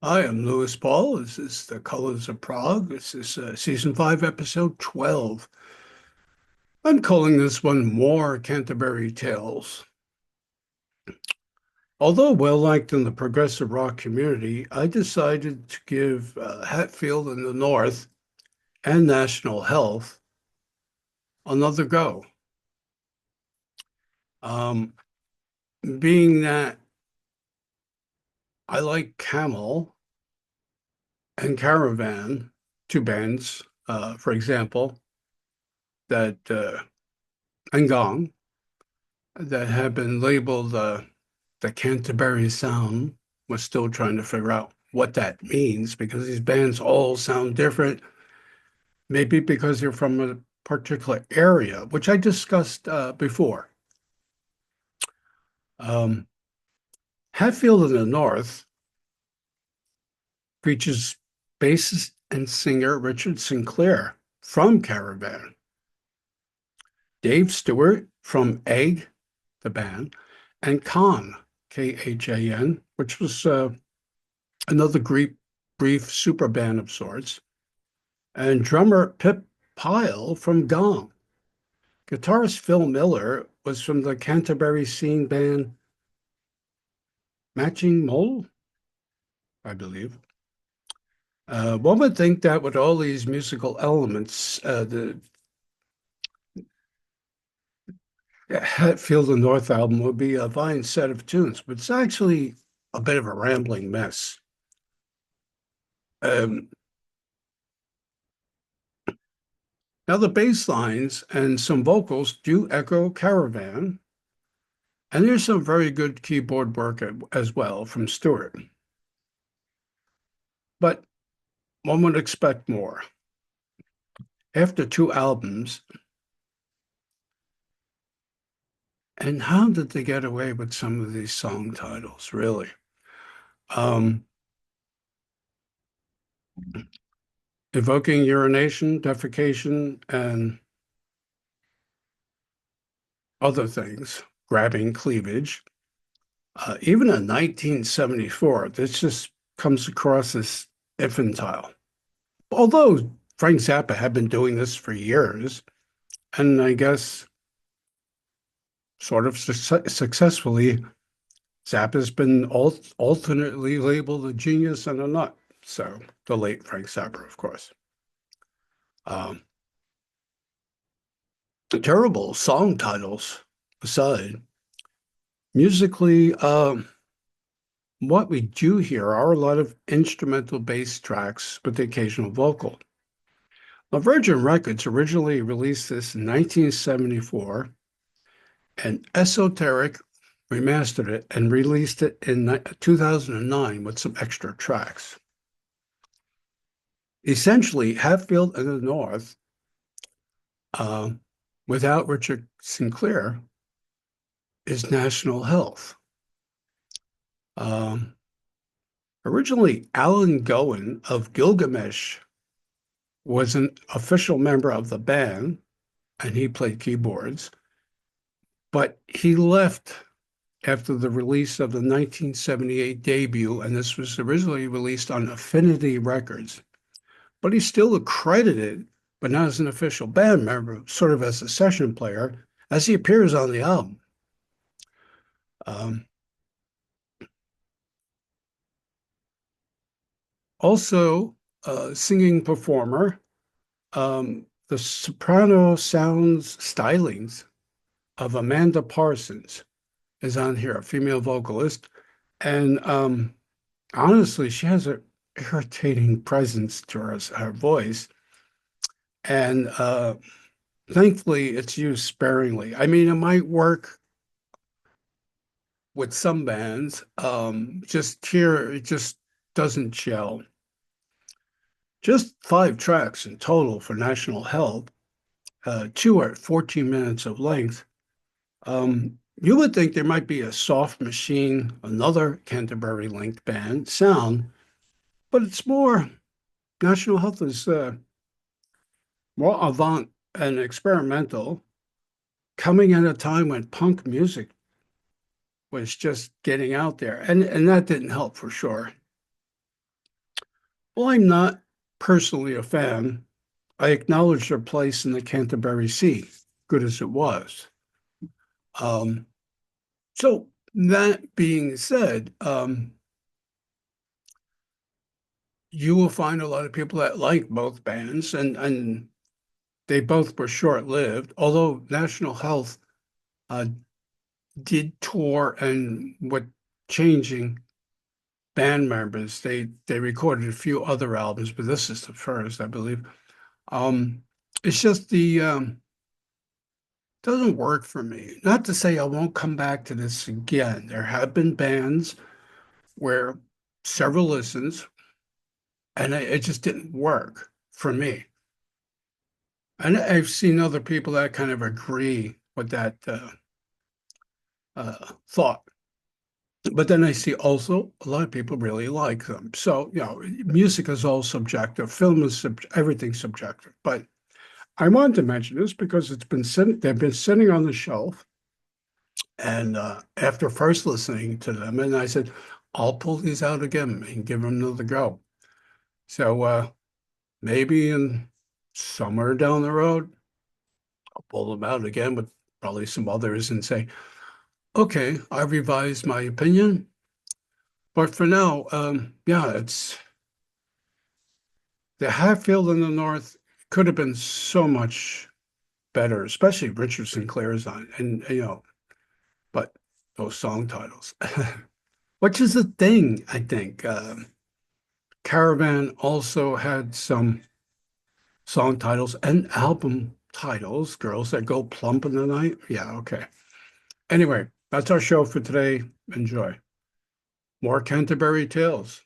Hi, I'm Lewis Paul. This is The Colors of Prague. This is season 5, episode 12. I'm calling this one More Canterbury Tales. Although well liked in the progressive rock community, I decided to give Hatfield in the North and National Health another go. Um, Being that I like Camel and Caravan, two bands, for example, that and Gong that have been labeled the Canterbury sound. We're still trying to figure out what that means because these bands all sound different. Maybe because they're from a particular area, which I discussed before. Um, Hatfield in the North features bassist and singer Richard Sinclair from Caravan, Dave Stewart from Egg, the band, and Khan, Khan, which was another brief super band of sorts, and drummer Pip Pyle from Gong. Guitarist Phil Miller was from the Canterbury scene band Matching Mole, I believe. One would think that with all these musical elements, the Hatfield and North album would be a fine set of tunes, but it's actually a bit of a rambling mess. Um, Now, the bass lines and some vocals do echo Caravan, and there's some very good keyboard work as well from Stewart. But one would expect more. After two albums, and how did they get away with some of these song titles, really? Um, Evoking urination, defecation, and other things, grabbing cleavage. Even in 1974, this just comes across as infantile. Although Frank Zappa had been doing this for years, and I guess sort of successfully, Zappa's been alternately labeled a genius and a nut. So the late Frank Zappa, of course. Um, the terrible song titles aside, musically, what we do here are a lot of instrumental bass tracks with the occasional vocal. Now, Virgin Records originally released this in 1974, and Esoteric remastered it and released it in 2009 with some extra tracks. Essentially, Hatfield in the North, uh, without Richard Sinclair, is National Health. Um, Originally, Alan Gowan of Gilgamesh was an official member of the band, and he played keyboards, but he left after the release of the 1978 debut, and this was originally released on Affinity Records. But he's still accredited, but not as an official band member, sort of as a session player, as he appears on the album. Um, Also, singing performer, the soprano sounds stylings of Amanda Parsons is on here, a female vocalist. And honestly, she has an irritating presence to her voice. And thankfully, it's used sparingly. I mean, it might work with some bands. Just here, it just doesn't gel. Just 5 tracks in total for National Health. Two are 14 minutes of length. You would think there might be a Soft Machine, another Canterbury linked band sound, but it's more National Health is more avant and experimental, coming at a time when punk music was just getting out there, and that didn't help for sure. Well, I'm not personally a fan. I acknowledge their place in the Canterbury scene, good as it was. Um, so that being said, you will find a lot of people that like both bands, and they both were short-lived. Although National Health uh, did tour and with changing band members, they recorded a few other albums, but this is the first, I believe. Um, it's just the doesn't work for me. Not to say I won't come back to this again. There have been bands where several listens and it just didn't work for me. And I've seen other people that kind of agree with that thought. But then I see also a lot of people really like them. So, music is all subjective. Film is everything's subjective. But I wanted to mention this because they've been sitting on the shelf. And after first listening to them, and I said, I'll pull these out again and give them another go. So maybe in somewhere down the road, I'll pull them out again with probably some others and say, okay, I revised my opinion. But for now, yeah, it's the Hatfield in the North could have been so much better, especially Richard Sinclair's on, and but those song titles, which is a thing, I think. Caravan also had some song titles and album titles, Girls That Go Plump in the Night. Yeah, okay. Anyway, that's our show for today. Enjoy. More Canterbury Tales.